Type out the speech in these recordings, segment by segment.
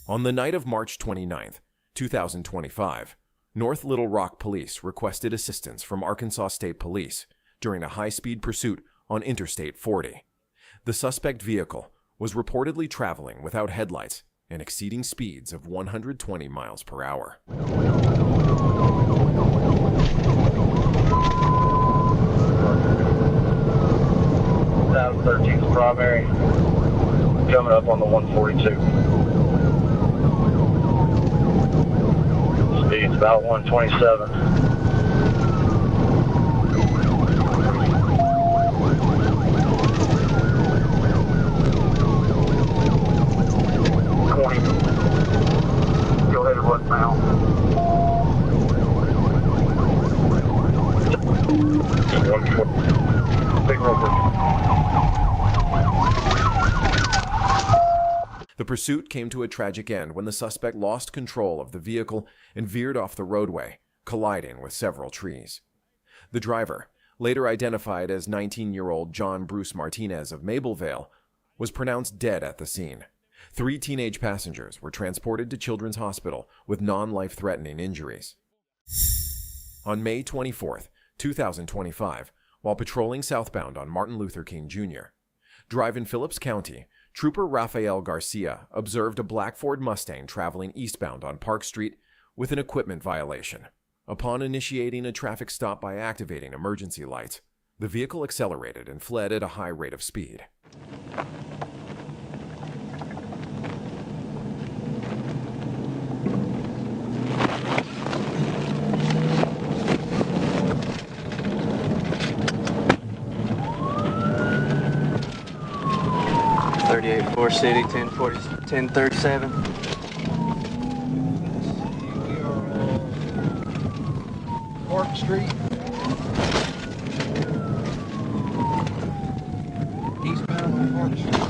On the night of March 29, 2025, North Little Rock Police requested assistance from Arkansas State Police during a high-speed pursuit on Interstate 40. The suspect vehicle was reportedly traveling without headlights and exceeding speeds of 120 miles per hour. 13 primary, coming up on the 142. Speed's about 127. 20. Go ahead and run now. 140. Big rover. The pursuit came to a tragic end when the suspect lost control of the vehicle and veered off the roadway, colliding with several trees. The driver, later identified as 19-year-old John Bruce Martinez of Mablevale, was pronounced dead at the scene. 3 teenage passengers were transported to Children's Hospital with non-life-threatening injuries. On May 24, 2025, while patrolling southbound on Martin Luther King Jr., driving Phillips County, Trooper Rafael Garcia observed a black Ford Mustang traveling eastbound on Park Street with an equipment violation. Upon initiating a traffic stop by activating emergency lights, the vehicle accelerated and fled at a high rate of speed. Forest City, 1037. We are on Park Street. Eastbound on Park Street.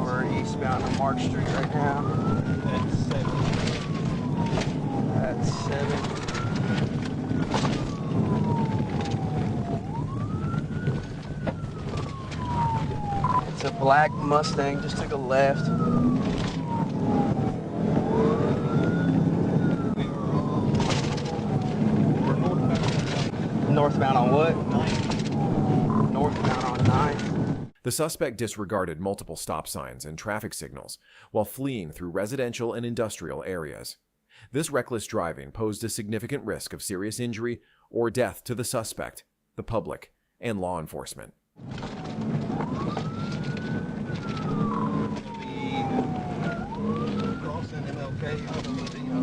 We're eastbound on March Street right now. That's 7. That's 7. It's a black Mustang, just took a left. We're northbound. Northbound on what? 9. Northbound on 9. The suspect disregarded multiple stop signs and traffic signals while fleeing through residential and industrial areas. This reckless driving posed a significant risk of serious injury or death to the suspect, the public, and law enforcement. Crossing MLK out of Ladino.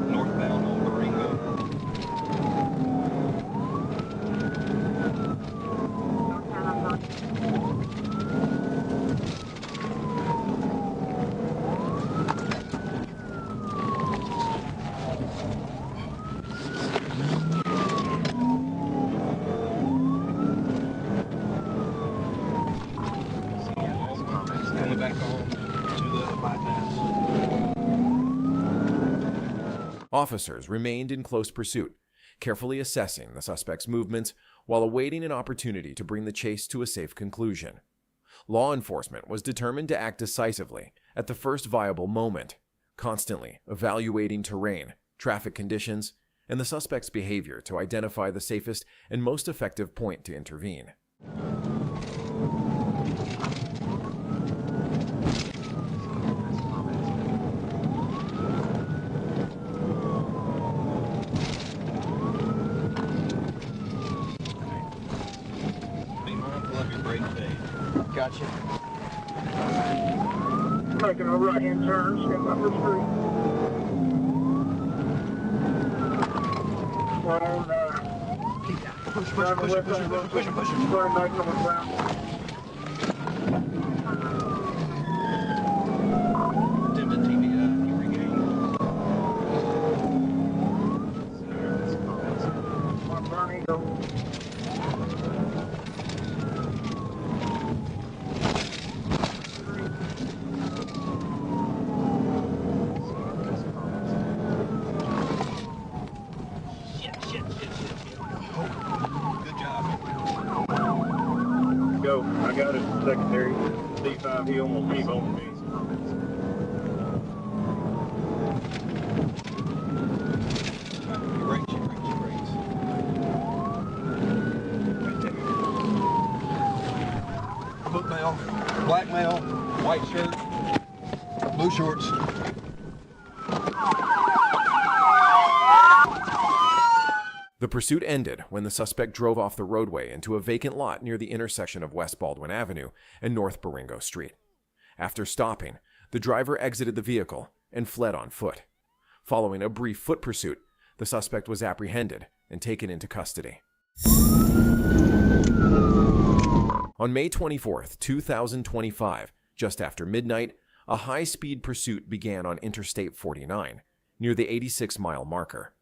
Northbound on Durango. Coming back home to the bypass. Officers remained in close pursuit, carefully assessing the suspect's movements while awaiting an opportunity to bring the chase to a safe conclusion. Law enforcement was determined to act decisively at the first viable moment, constantly evaluating terrain, traffic conditions, and the suspect's behavior to identify the safest and most effective point to intervene. Be mindful of your brake fade. Gotcha. Making a right-hand turn, step up the street. We're on, Push, push, push, push, push, push, push. Going back on the ground. Dim the TBI, you regain. Bernie, go. go. I got it. Secondary. D5, he almost keep on me. Your brakes. Right there. Book male, black male, white shirt, blue shorts. The pursuit ended when the suspect drove off the roadway into a vacant lot near the intersection of West Baldwin Avenue and North Baringo Street. After stopping, the driver exited the vehicle and fled on foot. Following a brief foot pursuit, the suspect was apprehended and taken into custody. On May 24, 2025, just after midnight, a high-speed pursuit began on Interstate 49, near the 86-mile marker.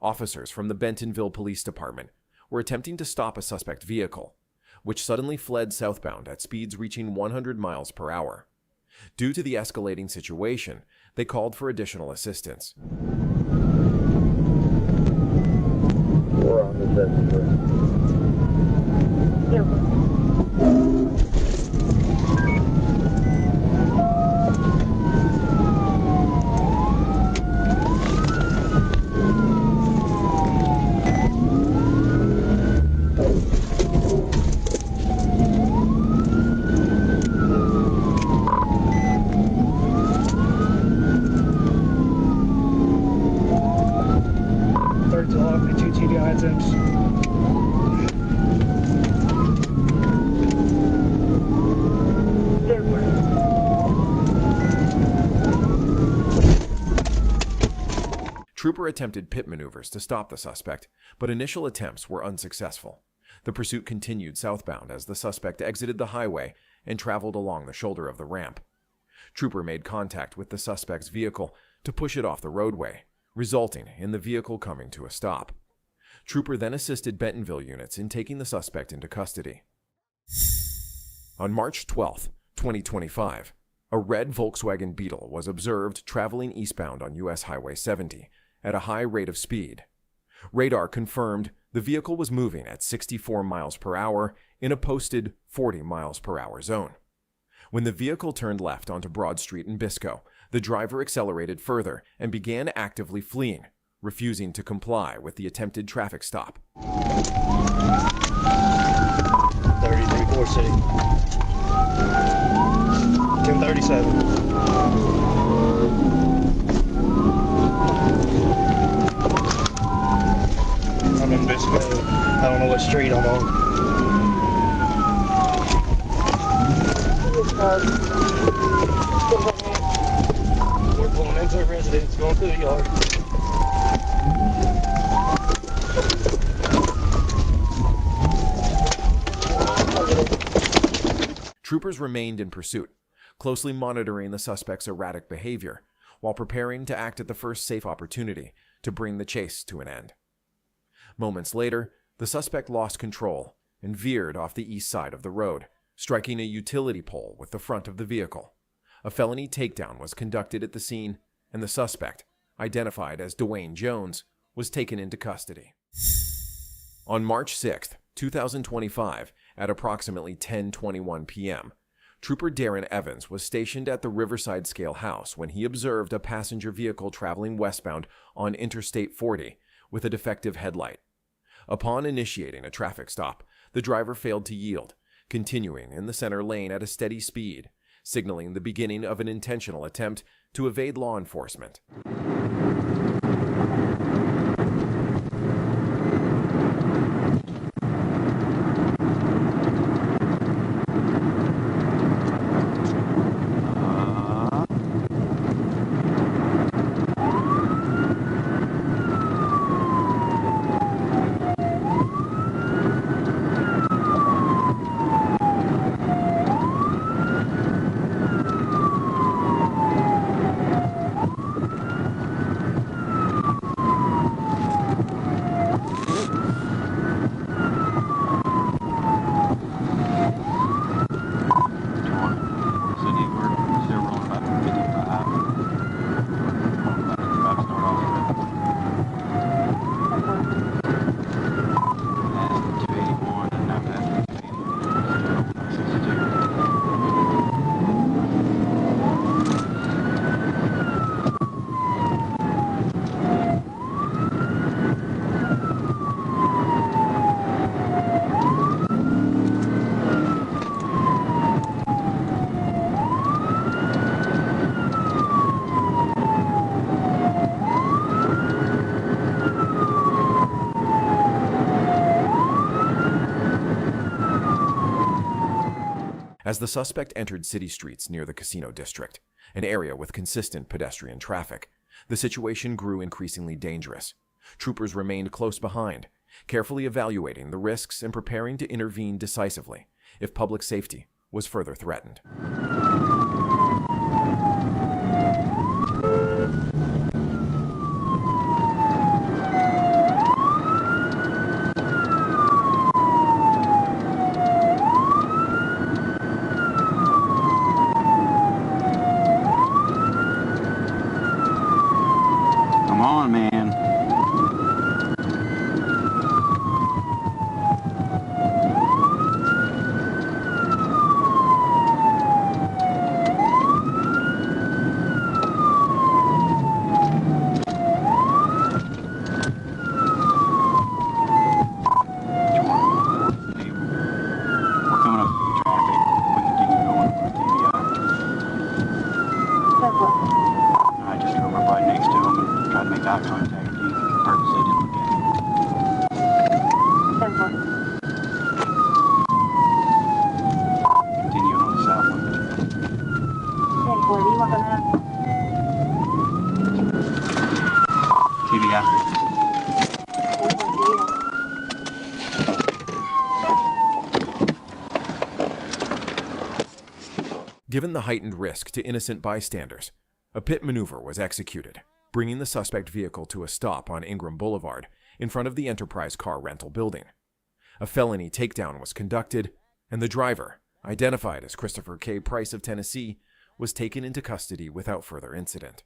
Officers from the Bentonville Police Department were attempting to stop a suspect vehicle, which suddenly fled southbound at speeds reaching 100 miles per hour. Due to the escalating situation, they called for additional assistance. We're on the secondary. Trooper attempted pit maneuvers to stop the suspect, but initial attempts were unsuccessful. The pursuit continued southbound as the suspect exited the highway and traveled along the shoulder of the ramp. Trooper made contact with the suspect's vehicle to push it off the roadway, resulting in the vehicle coming to a stop. Trooper then assisted Bentonville units in taking the suspect into custody. On March 12, 2025, a red Volkswagen Beetle was observed traveling eastbound on US Highway 70 at a high rate of speed. Radar confirmed the vehicle was moving at 64 miles per hour in a posted 40 miles per hour zone. When the vehicle turned left onto Broad Street in Bisco, the driver accelerated further and began actively fleeing, refusing to comply with the attempted traffic stop. 33-4 City. 1037. I'm in Bisco. I don't know what street I'm on. We're pulling into a residence, going through the yard. Troopers remained in pursuit, closely monitoring the suspect's erratic behavior, while preparing to act at the first safe opportunity to bring the chase to an end. Moments later, the suspect lost control and veered off the east side of the road, striking a utility pole with the front of the vehicle. A felony takedown was conducted at the scene, and the suspect, identified as Dwayne Jones, was taken into custody. On March 6, 2025, at approximately 10:21 p.m., Trooper Darren Evans was stationed at the Riverside Scale House when he observed a passenger vehicle traveling westbound on Interstate 40 with a defective headlight. Upon initiating a traffic stop, the driver failed to yield, continuing in the center lane at a steady speed, signaling the beginning of an intentional attempt to evade law enforcement. As the suspect entered city streets near the casino district, an area with consistent pedestrian traffic, the situation grew increasingly dangerous. Troopers remained close behind, carefully evaluating the risks and preparing to intervene decisively if public safety was further threatened. Come on, man. I just drove up right next to him and tried to make eye contact. He purposely didn't look at him. Continue on the south one. TBI. Given the heightened risk to innocent bystanders, a pit maneuver was executed, bringing the suspect vehicle to a stop on Ingram Boulevard in front of the Enterprise car rental building. A felony takedown was conducted, and the driver, identified as Christopher K. Price of Tennessee, was taken into custody without further incident.